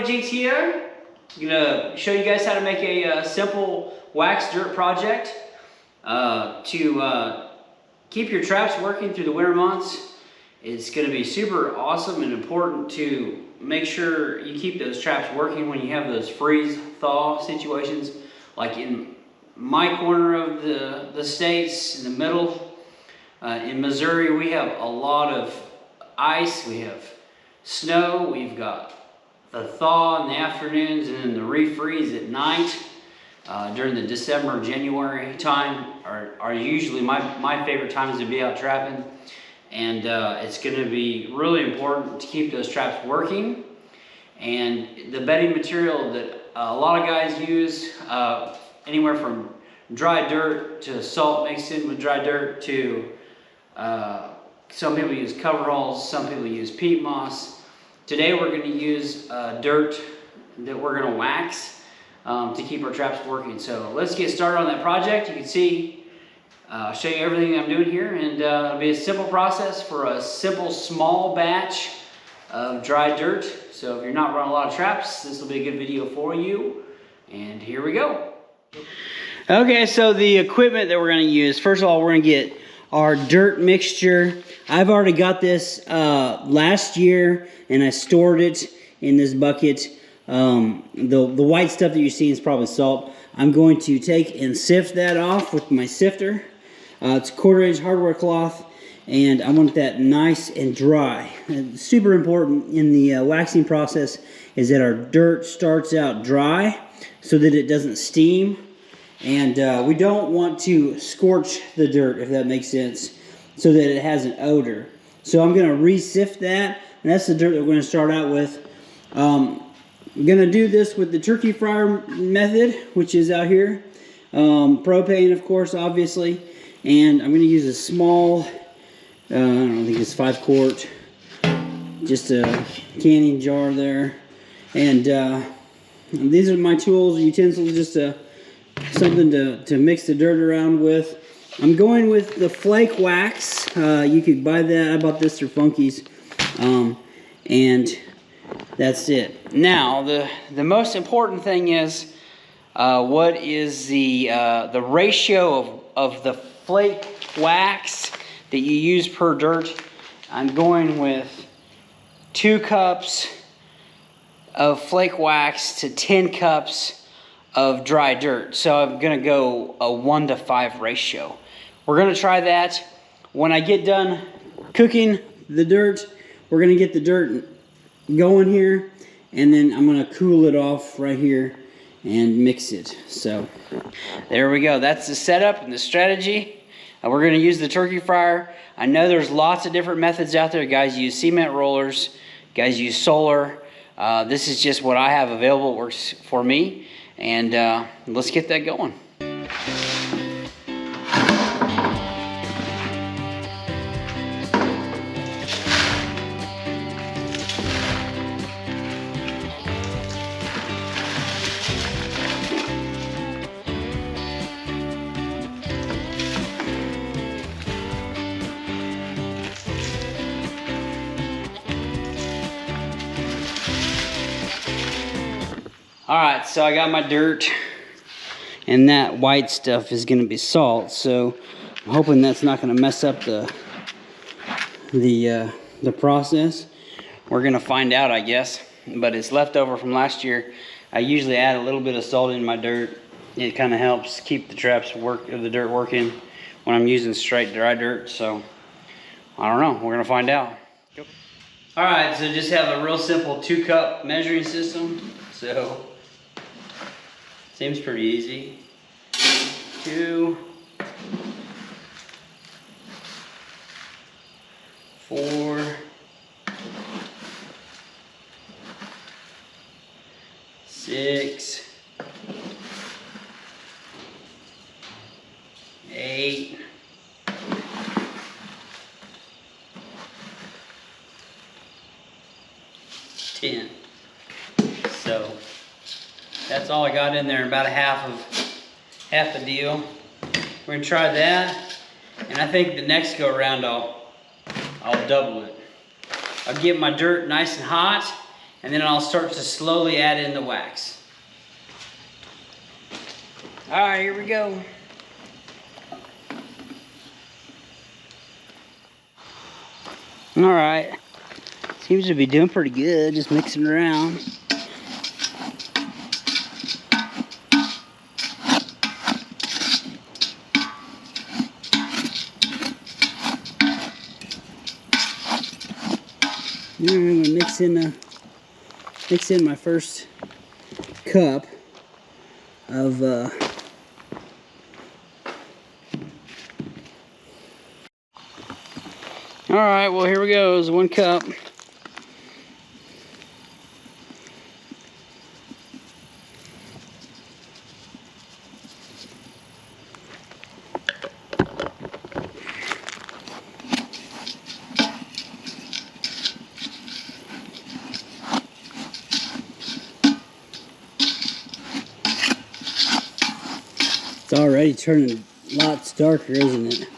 everybody, Jinx here. I'm gonna show you guys how to make a simple wax dirt project to keep your traps working through the winter months. It's gonna be super awesome and important to make sure you keep those traps working when you have those freeze thaw situations. Like in my corner of the states, in the middle, in Missouri, we have a lot of ice, we have snow, we've got the thaw in the afternoons and then the refreeze at night. During the December, January time are usually my favorite times to be out trapping. And it's gonna be really important to keep those traps working. And the bedding material that a lot of guys use, anywhere from dry dirt to salt mixed in with dry dirt to some people use coveralls, some people use peat moss. Today we're going to use dirt that we're going to wax to keep our traps working. So let's get started on that project. You can see, I'll show you everything I'm doing here, and it'll be a simple process for a simple small batch of dry dirt. So if you're not running a lot of traps, this will be a good video for you. And here we go. Okay, so the equipment that we're going to use, first of all, we're going to get our dirt mixture. I've already got this last year, and I stored it in this bucket. The white stuff that you see is probably salt. I'm going to take and sift that off with my sifter. It's a 1/4 inch hardware cloth, and I want that nice and dry. And super important in the waxing process is that our dirt starts out dry so that it doesn't steam. And we don't want to scorch the dirt, if that makes sense, so that it has an odor. So I'm going to re-sift that, and that's the dirt that we're going to start out with. I'm going to do this with the turkey fryer method, which is out here. Propane, of course, obviously. And I'm going to use a small, I don't think it's 5 quart, just a canning jar there. And these are my tools, utensils, just something to mix the dirt around with. I'm going with the flake wax. You could buy that. I bought this through Funky's. And that's it. Now, the most important thing is what is the ratio of the flake wax that you use per dirt. I'm going with 2 cups of flake wax to 10 cups of dry dirt. So I'm gonna go a 1:5 ratio. We're gonna try that. When I get done cooking the dirt, we're gonna get the dirt going here, and then I'm gonna cool it off right here and mix it. So there we go. That's the setup and the strategy. We're gonna use the turkey fryer. I know there's lots of different methods out there. Guys use cement rollers, guys use solar. This is just what I have available. It works for me. And let's get that going. Alright, so I got my dirt, and that white stuff is going to be salt, so I'm hoping that's not going to mess up the process. We're going to find out, I guess, but it's left over from last year. I usually add a little bit of salt in my dirt. It kind of helps keep the the dirt working when I'm using straight dry dirt, so I don't know. We're going to find out. Alright, so just have a real simple 2-cup measuring system. So seems pretty easy. 2, 4, 6, 8, 10. So that's all I got in there, about half the deal. We're gonna try that, and I think the next go around I'll double it. I'll get my dirt nice and hot, and then I'll start to slowly add in the wax. All right, here we go. All right, seems to be doing pretty good, just mixing around. Now I'm gonna mix in my first cup of all right, well, here we go. It's 1 cup. It's already turning lots darker, isn't it?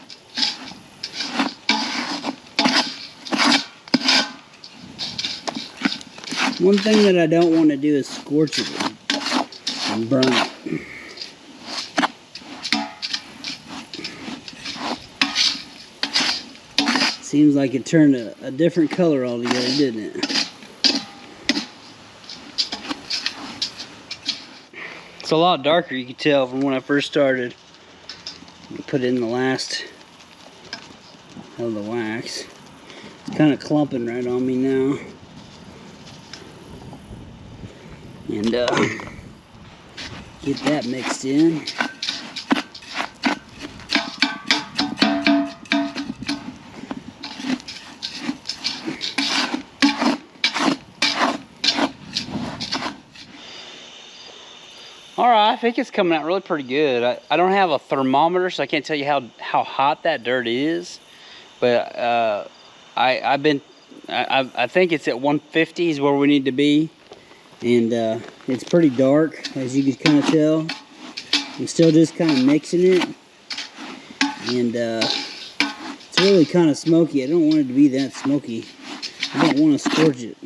One thing that I don't want to do is scorch it and burn it. Seems like it turned a different color altogether, didn't it? It's a lot darker, you can tell from when I first started. Put in the last of the wax. It's kind of clumping right on me now. And get that mixed in. Alright, I think it's coming out really pretty good. I don't have a thermometer, so I can't tell you how hot that dirt is. But I think it's at 150 is where we need to be. And it's pretty dark, as you can kind of tell. I'm still just kind of mixing it. And it's really kind of smoky. I don't want it to be that smoky. I don't want to scorch it.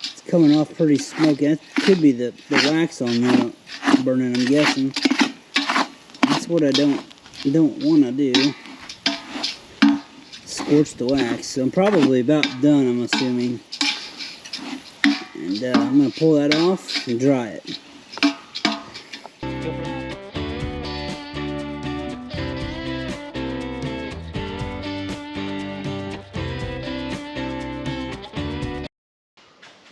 It's coming off pretty smoky. That could be the wax on there burning, I'm guessing. That's what I don't want to do. Scorch the wax. So I'm probably about done, I'm assuming. And I'm going to pull that off and dry it.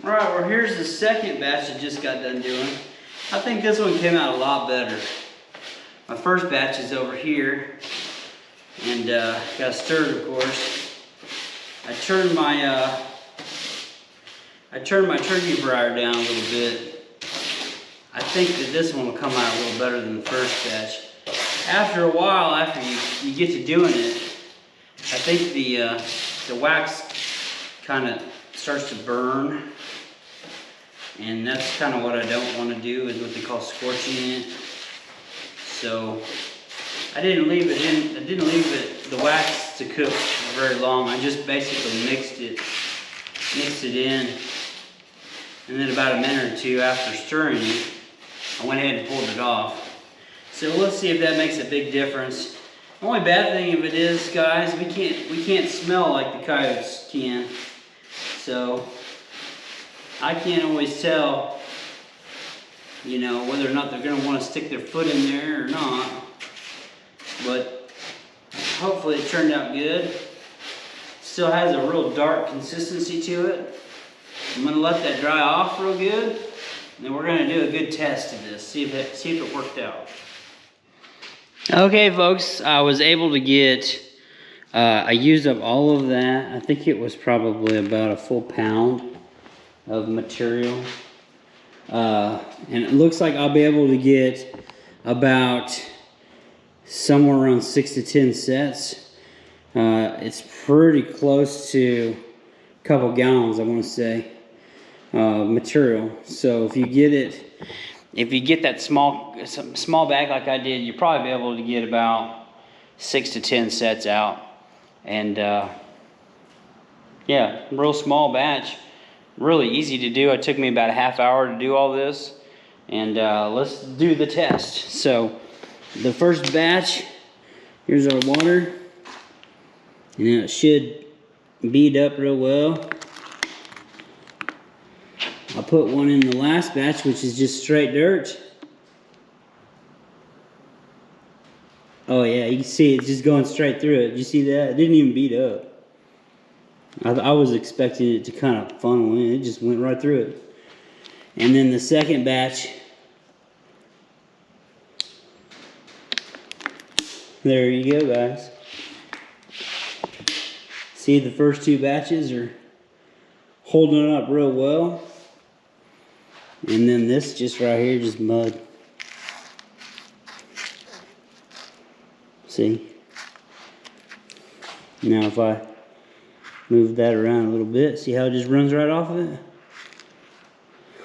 Alright, well, here's the second batch I just got done doing. I think this one came out a lot better. My first batch is over here. And got stirred, of course. I turned my turkey fryer down a little bit. I think that this one will come out a little better than the first batch. After a while, after you get to doing it, I think the wax kind of starts to burn. And that's kind of what I don't want to do, is what they call scorching it. So I didn't leave the wax to cook for very long. I just basically mixed it in. And then about a minute or two after stirring it, I went ahead and pulled it off. So let's see if that makes a big difference. The only bad thing of it is, guys, we can't smell like the coyotes can. So I can't always tell, you know, whether or not they're going to want to stick their foot in there or not. But hopefully it turned out good. Still has a real dark consistency to it. I'm going to let that dry off real good. And then we're going to do a good test of this, see if it worked out. Okay, folks, I was able to get, I used up all of that. I think it was probably about a full pound of material. And it looks like I'll be able to get about somewhere around 6 to 10 sets. It's pretty close to a couple gallons, I want to say, material. So if you get that small bag like I did, you'll probably be able to get about 6 to 10 sets out. And yeah, real small batch. really easy to do. It took me about a half hour to do all this. And let's do the test. So the first batch, here's our water. And now it should bead up real well. I'll put one in the last batch, which is just straight dirt. Oh yeah, you can see it's just going straight through it. Did you see that? It didn't even bead up. I was expecting it to kind of funnel in. It just went right through it. And then the second batch, there you go, guys. See, the first two batches are holding up real well. And then this just right here, just mud. See? Now if I move that around a little bit, see how it just runs right off of it?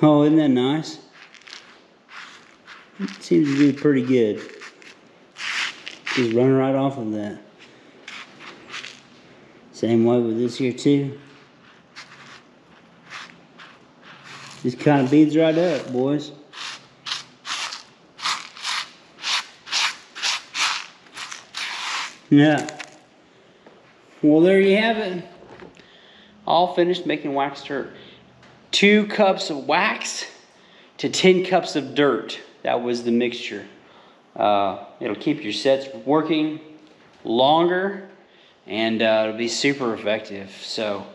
Oh, isn't that nice? It seems to do pretty good. Just run right off of that. Same way with this here too. Just kind of beads right up, boys. Yeah. Well, there you have it. All finished making wax dirt. 2 cups of wax to 10 cups of dirt. That was the mixture. It'll keep your sets working longer, and it'll be super effective. So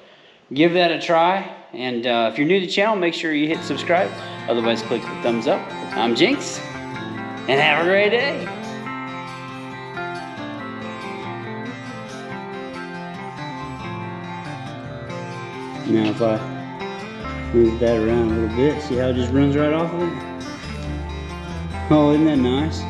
give that a try. And if you're new to the channel, make sure you hit subscribe. Otherwise, click the thumbs up. I'm Jinx, and have a great day. Now if I move that around a little bit, see how it just runs right off of it? Oh, isn't that nice?